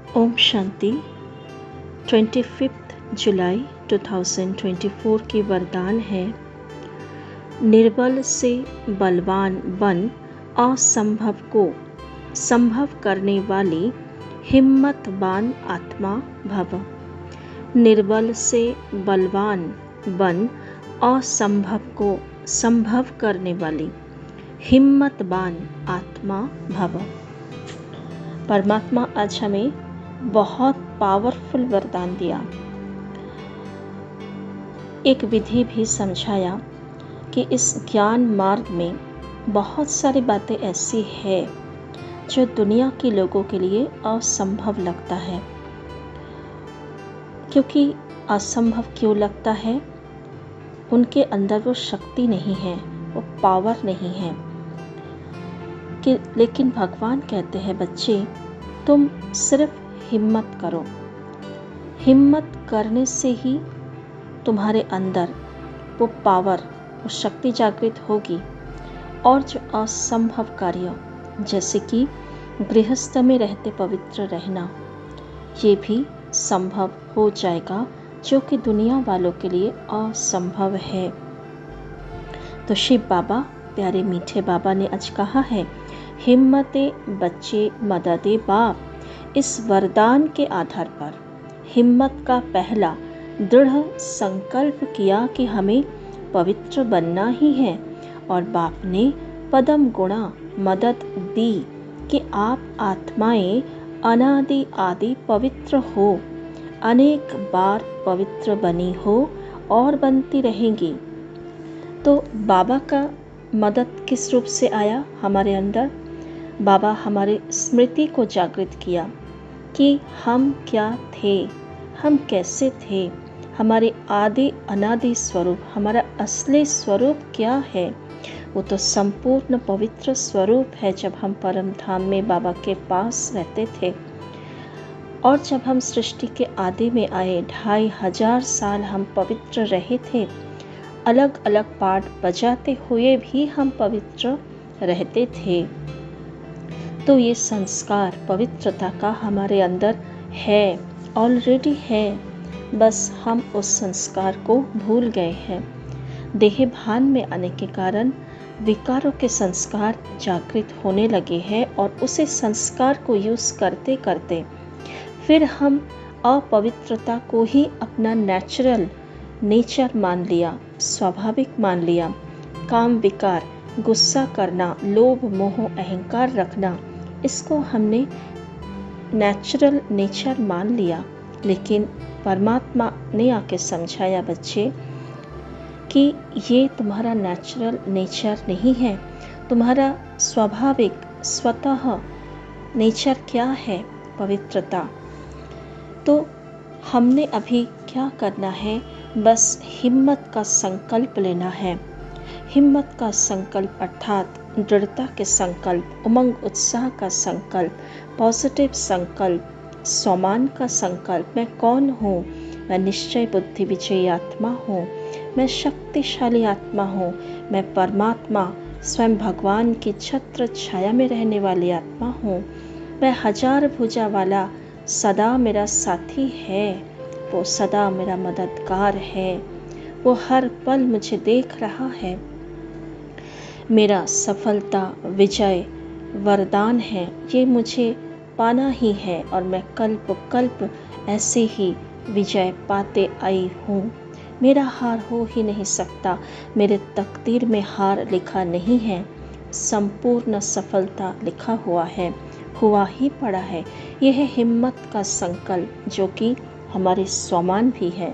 ओम शांति। 25 जुलाई 2024 की वरदान है, निर्बल से बलवान बन असंभव को संभव करने वाली हिम्मतवान आत्मा भव। निर्बल से बलवान बन असंभव को संभव करने वाली हिम्मतवान आत्मा भव। परमात्मा आज हमें बहुत पावरफुल वरदान दिया। एक विधि भी समझाया कि इस ज्ञान मार्ग में बहुत सारी बातें ऐसी है जो दुनिया के लोगों के लिए असंभव लगता है। क्योंकि असंभव क्यों लगता है? उनके अंदर वो शक्ति नहीं है, वो पावर नहीं है। लेकिन भगवान कहते हैं, बच्चे तुम सिर्फ हिम्मत करो। हिम्मत करने से ही तुम्हारे अंदर वो पावर, वो शक्ति जागृत होगी और जो असंभव कार्य जैसे कि गृहस्थ में रहते पवित्र रहना, ये भी संभव हो जाएगा, जो कि दुनिया वालों के लिए असंभव है। तो शिव बाबा, प्यारे मीठे बाबा ने आज कहा है, हिम्मते बच्चे मददे बाप। इस वरदान के आधार पर हिम्मत का पहला दृढ़ संकल्प किया कि हमें पवित्र बनना ही है, और बाप ने पदम गुणा मदद दी कि आप आत्माएं अनादि आदि पवित्र हो, अनेक बार पवित्र बनी हो और बनती रहेंगी। तो बाबा का मदद किस रूप से आया हमारे अंदर? बाबा हमारे स्मृति को जागृत किया कि हम क्या थे, हम कैसे थे, हमारे आदि अनादि स्वरूप, हमारा असली स्वरूप क्या है। वो तो संपूर्ण पवित्र स्वरूप है जब हम परम धाम में बाबा के पास रहते थे। और जब हम सृष्टि के आदि में आए, 2500 साल हम पवित्र रहे थे। अलग अलग पाठ बजाते हुए भी हम पवित्र रहते थे। तो ये संस्कार पवित्रता का हमारे अंदर है, ऑलरेडी है, बस हम उस संस्कार को भूल गए हैं। देह भान में आने के कारण विकारों के संस्कार जागृत होने लगे हैं, और उसे संस्कार को यूज करते करते फिर हम अपवित्रता को ही अपना नेचुरल नेचर मान लिया, स्वाभाविक मान लिया। काम विकार, गुस्सा करना, लोभ मोह अहंकार रखना, इसको हमने नेचुरल नेचर मान लिया। लेकिन परमात्मा ने आके समझाया, बच्चे, कि ये तुम्हारा नेचुरल नेचर नहीं है। तुम्हारा स्वाभाविक स्वतः नेचर क्या है? पवित्रता। तो हमने अभी क्या करना है? बस हिम्मत का संकल्प लेना है। हिम्मत का संकल्प अर्थात दृढ़ता के संकल्प, उमंग उत्साह का संकल्प, पॉजिटिव संकल्प, सम्मान का संकल्प। मैं कौन हूँ? मैं निश्चय बुद्धि विजयी आत्मा हूँ, मैं शक्तिशाली आत्मा हूँ, मैं परमात्मा स्वयं भगवान की छत्र छाया में रहने वाली आत्मा हूँ, मैं 1000 भुजा वाला सदा मेरा साथी है, वो सदा मेरा मददगार है, वो हर पल मुझे देख रहा है। मेरा सफलता विजय वरदान है, ये मुझे पाना ही है, और मैं कल्प कल्प ऐसे ही विजय पाते आई हूँ। मेरा हार हो ही नहीं सकता, मेरे तकदीर में हार लिखा नहीं है, संपूर्ण सफलता लिखा हुआ है, हुआ ही पड़ा है। यह है हिम्मत का संकल्प, जो कि हमारे स्वमान भी है,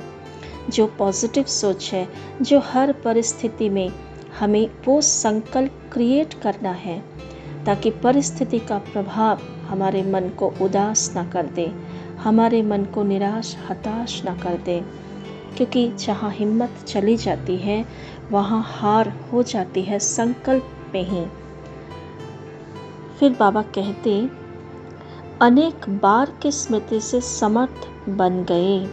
जो पॉजिटिव सोच है, जो हर परिस्थिति में हमें वो संकल्प क्रिएट करना है, ताकि परिस्थिति का प्रभाव हमारे मन को उदास ना कर दे, हमारे मन को निराश हताश ना कर दे। क्योंकि जहाँ हिम्मत चली जाती है, वहाँ हार हो जाती है संकल्प में ही। फिर बाबा कहते, अनेक बार की स्मृति से समर्थ बन गए,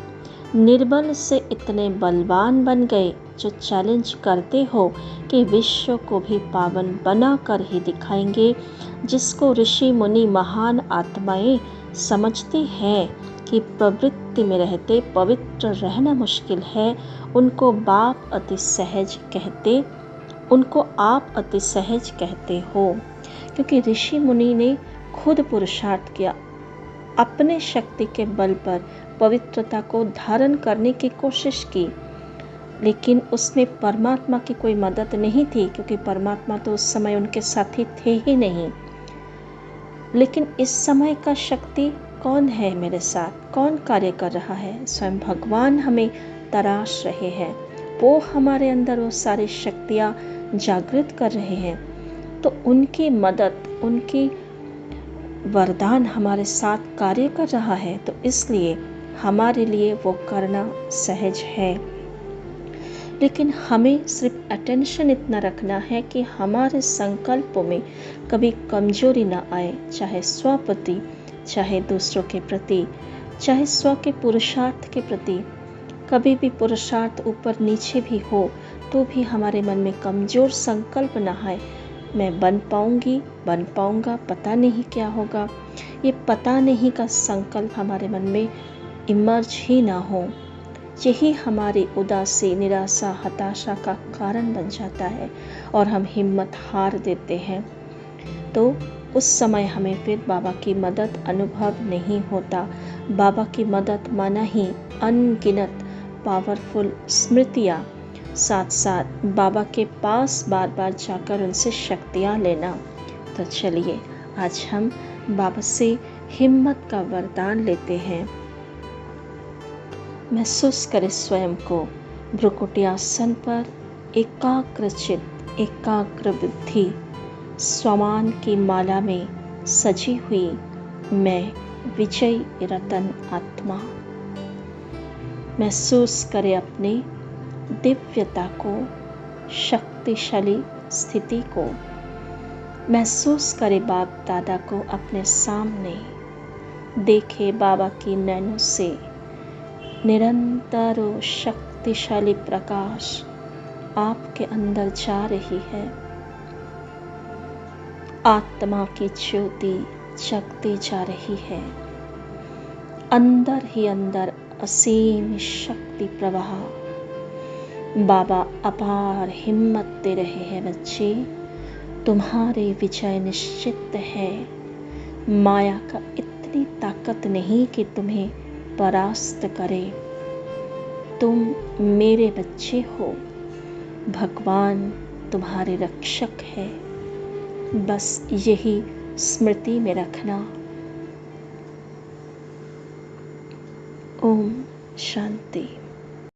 निर्बल से इतने बलवान बन गए, जो चैलेंज करते हो कि विश्व को भी पावन बना कर ही दिखाएंगे, जिसको ऋषि मुनि महान आत्माएं समझते हैं कि प्रवृत्ति में रहते पवित्र रहना मुश्किल है, उनको आप अति सहज कहते हो। क्योंकि ऋषि मुनि ने खुद पुरुषार्थ किया, अपने शक्ति के बल पर पवित्रता को धारण करने की कोशिश की, लेकिन उसमें परमात्मा की कोई मदद नहीं थी, क्योंकि परमात्मा तो उस समय उनके साथी थे ही नहीं। लेकिन इस समय का शक्ति कौन है मेरे साथ, कौन कार्य कर रहा है? स्वयं भगवान हमें तराश रहे हैं, वो हमारे अंदर वो सारी शक्तियाँ जागृत कर रहे हैं। तो उनकी मदद, उनकी वरदान हमारे साथ कार्य कर रहा है, तो इसलिए हमारे लिए वो करना सहज है। लेकिन हमें सिर्फ अटेंशन इतना रखना है कि हमारे संकल्पों में कभी कमजोरी ना आए, चाहे स्व प्रति, चाहे दूसरों के प्रति, चाहे स्व के पुरुषार्थ के प्रति। कभी भी पुरुषार्थ ऊपर नीचे भी हो तो भी हमारे मन में कमजोर संकल्प ना आए, मैं बन पाऊंगा, पता नहीं क्या होगा। ये पता नहीं का संकल्प हमारे मन में इमर्ज ही ना हो। यही हमारी उदासी, निराशा, हताशा का कारण बन जाता है और हम हिम्मत हार देते हैं। तो उस समय हमें फिर बाबा की मदद अनुभव नहीं होता। बाबा की मदद माना ही अनगिनत पावरफुल स्मृतियाँ, साथ साथ बाबा के पास बार बार जाकर उनसे शक्तियाँ लेना। तो चलिए आज हम बाबा से हिम्मत का वरदान लेते हैं। महसूस करें स्वयं को भ्रुकुटी आसन पर एकाग्रचित, एकाग्र बुद्धि, स्वमान की माला में सजी हुई मैं विजयी रतन आत्मा। महसूस करें अपने दिव्यता को, शक्तिशाली स्थिति को। महसूस करें बाप दादा को अपने सामने। देखे बाबा की नैनों से निरंतर शक्तिशाली प्रकाश आपके अंदर जा रही है। आत्मा की ज्योति जगती जा रही है। अंदर ही अंदर असीम शक्ति प्रवाह। बाबा अपार हिम्मत दे रहे हैं, बच्चे तुम्हारे विजय निश्चित है। माया का इतनी ताकत नहीं कि तुम्हें परास्त करे। तुम मेरे बच्चे हो, भगवान तुम्हारे रक्षक है। बस यही स्मृति में रखना। ओम शांति।